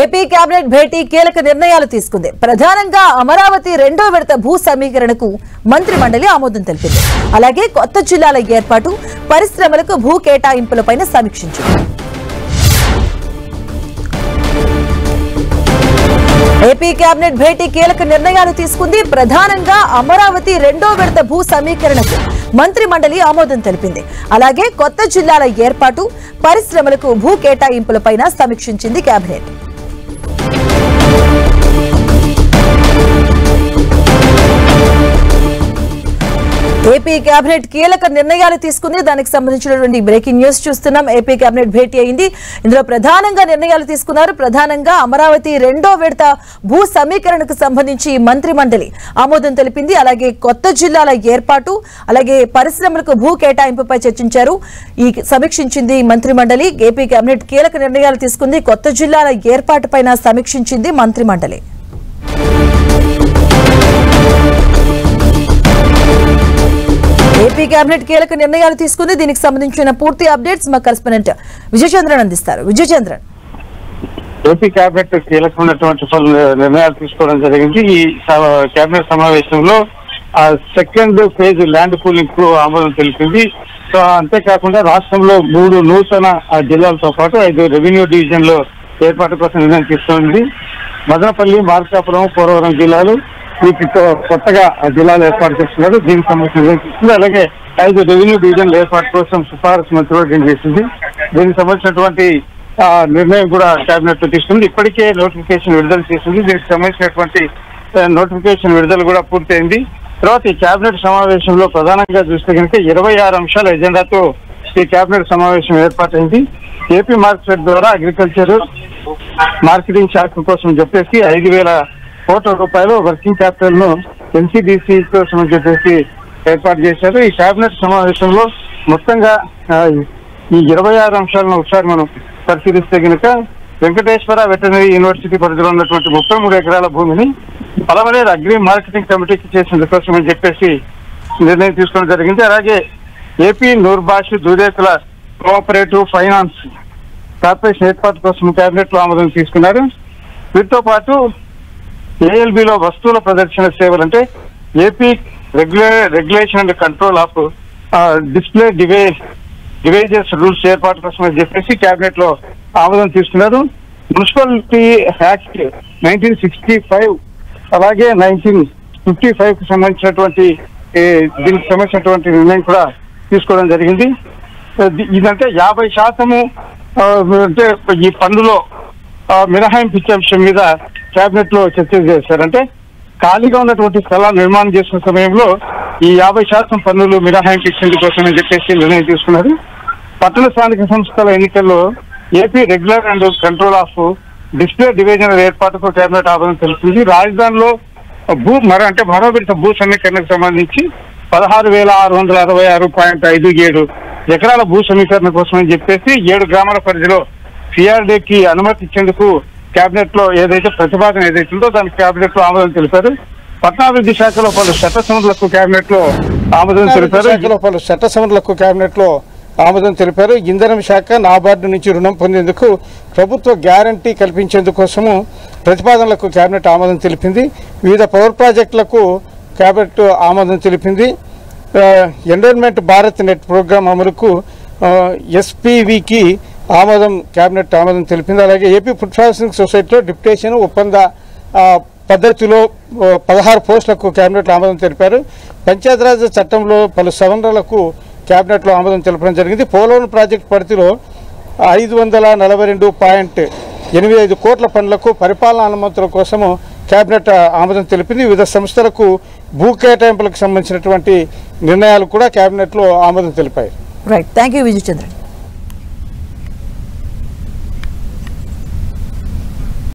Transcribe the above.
AP cabinet భేటీ కీలక నిర్ణయాలు తీసుకుంది. ప్రధానంగా అమరావతి రెండో విడత భూ సమీకరణకు మంత్రి మండలి ఆమోదం తెలిపింది. అలాగే కొత్త జిల్లాల ఏర్పాటు, పరిశ్రమలకు భూ కేటాయింపులపై సమీక్షించింది. ఏపీ కేబినెట్ భేటీ కీలక నిర్ణయాలు తీసుకుంది. ప్రధానంగా అమరావతి రెండో విడత భూ సమీకరణకు మంత్రి మండలి ఆమోదం తెలిపింది. అలాగే కొత్త జిల్లాల ఏర్పాటు, పరిశ్రమలకు భూ కేటాయింపులపై సమీక్షించింది కేబినెట్. ఏపీ కేబినెట్ కీలక నిర్ణయాలు తీసుకుంది. దానికి సంబంధించినటువంటి బ్రేకింగ్ న్యూస్ చూస్తున్నాం. ఏపీ కేబినెట్ భేటీ అయింది. ఇందులో ప్రధానంగా నిర్ణయాలు తీసుకున్నారు. ప్రధానంగా అమరావతి రెండో విడత భూ సమీకరణకు సంబంధించి మంత్రి మండలి ఆమోదం తెలిపింది. అలాగే కొత్త జిల్లాల ఏర్పాటు, అలాగే పరిశ్రమలకు భూ కేటాయింపుపై చర్చించారు. ఈ సమీక్షించింది మంత్రి మండలి. ఏపీ కేబినెట్ కీలక నిర్ణయాలు తీసుకుంది. కొత్త జిల్లాల ఏర్పాటుపై సమీక్షించింది మంత్రి మండలి. ఏపీ కేబినెట్ కీలక నిర్ణయాలు తీసుకుంది. దీనికి సంబంధించిన పూర్తి అప్డేట్స్ మా కరెస్పాండెంట్ విజయచంద్రన్ అందిస్తారు. విజయచంద్రన్, ఏపీ కేబినెట్ కీలకమైనటువంటి నిర్ణయాలు తీసుకోవడం జరిగింది. ఈ కేబినెట్ సమావేశంలో సెకండ్ ఫేజ్ ల్యాండ్ పూలింగ్ కు ఆమోదం తెలిపింది. సో అంతేకాకుండా రాష్ట్రంలో 3 నూతన జిల్లాలతో పాటు 5 రెవెన్యూ డివిజన్లు ఏర్పాటు కోసం నిర్ణయం తీసుకుంది. మదనపల్లి, మార్కాపురం, పోలవరం జిల్లాలు వీటితో కొత్తగా జిల్లాలు ఏర్పాటు చేస్తున్నారు. దీనికి సంబంధించిన నిర్ణయం తీసుకుంది. అలాగే 5 రెవెన్యూ డివిజన్ల ఏర్పాటు కోసం సిఫారసు మంత్రి చేసింది. దీనికి సంబంధించినటువంటి నిర్ణయం కూడా కేబినెట్ లో తీసుకుంది. ఇప్పటికే నోటిఫికేషన్ విడుదల చేసింది. దీనికి సంబంధించినటువంటి నోటిఫికేషన్ విడుదల కూడా పూర్తయింది. తర్వాత ఈ కేబినెట్ సమావేశంలో ప్రధానంగా చూస్తే కనుక 26 అంశాల ఎజెండాతో ఈ కేబినెట్ సమావేశం ఏర్పాటైంది. ఏపీ మార్కెట్ ద్వారా అగ్రికల్చర్ మార్కెటింగ్ శాఖ కోసం చెప్పేసి 5,000 కోట్ల రూపాయలు వర్కింగ్ క్యాపిటల్ ను ఎన్సీడీసీ కోసం చెప్పేసి ఏర్పాటు చేశారు. ఈ కేబినెట్ సమావేశంలో మొత్తంగా ఈ 26 అంశాలను ఒకసారి మనం పరిశీలిస్తే కనుక వెంకటేశ్వర వెటర్నరీ యూనివర్సిటీ పరిధిలో ఉన్నటువంటి 33 ఎకరాల భూమిని పలమనేరు అగ్రి మార్కెటింగ్ కమిటీకి చేసిన కోసం అని చెప్పేసి నిర్ణయం తీసుకోవడం జరిగింది. అలాగే AP Noorbash Dudekula cooperative finance corporation ఏర్పాటు కోసం కేబినెట్ లో ఆమోదం తీసుకున్నారు. వీటితో పాటు ఏఎల్బిలో వస్తువుల ప్రదర్శన సేవలు అంటే AP regulation and control of display devices rules ఏర్పాటు కోసం అని చెప్పేసి కేబినెట్ లో ఆమోదం తీసుకున్నారు. మున్సిపాలిటీ యాక్ట్ 1965 అలాగే 1955 కు సంబంధించినటువంటి దీనికి సంబంధించినటువంటి నిర్ణయం కూడా తీసుకోవడం జరిగింది. ఇదంటే 50% అంటే ఈ పన్నులో మినహాయింపు ఇచ్చే అంశం మీద కేబినెట్ లో చర్చ చేశారంటే ఖాళీగా ఉన్నటువంటి స్థలాలు నిర్మాణం చేసిన సమయంలో ఈ 50% పన్నులు మినహాయింపు ఇచ్చేందుకు కోసం అని చెప్పేసి నిర్ణయం తీసుకున్నారు. పట్టణ స్థానిక సంస్థల ఎన్నికల్లో AP regular and control of display divisional ఏర్పాటుకు కేబినెట్ ఆమోదం తెలిపింది. రాజధానిలో మరో విడత భూ సమీకరణకు సంబంధించి 16,666.57 ఎకరాల భూ సమీకరణ కోసం అని చెప్పేసి 7 గ్రామాల పరిధిలో సిఆర్డీకి అనుమతి ఇచ్చేందుకు కేబినెట్ లో ఏదైతే ప్రతిపాదన ఏదైతుందో దానికి కేబినెట్ లో ఆమోదం తెలిపారు. పట్టణాభివృద్ధి శాఖలో పలు చట్టసభలకు కేబినెట్ లో ఆమోదం తెలిపారు. ఇంధనం శాఖ నాబార్డు నుంచి రుణం పొందేందుకు ప్రభుత్వ గ్యారంటీ కల్పించేందుకోసము ప్రతిపాదనలకు కేబినెట్ ఆమోదం తెలిపింది. వివిధ పవర్ ప్రాజెక్టులకు కేబినెట్ ఆమోదం తెలిపింది. ఎన్విరాన్మెంట్ భారత్ నెట్ ప్రోగ్రాం అమలుకు ఎస్పీవీకి కేబినెట్ ఆమోదం తెలిపింది. అలాగే ఏపీ ఫుడ్ ప్రాసెసింగ్ సొసైటీలో డిప్యుటేషన్ ఒప్పంద పద్ధతిలో 16 పోస్టులకు కేబినెట్ ఆమోదం తెలిపారు. పంచాయతీరాజ్ చట్టంలో పలు సవరణలకు కేబినెట్లో ఆమోదం తెలపడం జరిగింది. పోలవరం ప్రాజెక్టు పరిధిలో 542.85 కోట్ల పనులకు పరిపాలనా అనుమతుల కోసము కేబినెట్ ఆమోదం తెలిపింది. వివిధ సంస్థలకు భూ కేటాయింపులకు సంబంధించినటువంటి నిర్ణయాలు కూడా కేబినెట్లో ఆమోదం తెలిపాయి. Right, thank you Vijayachandran.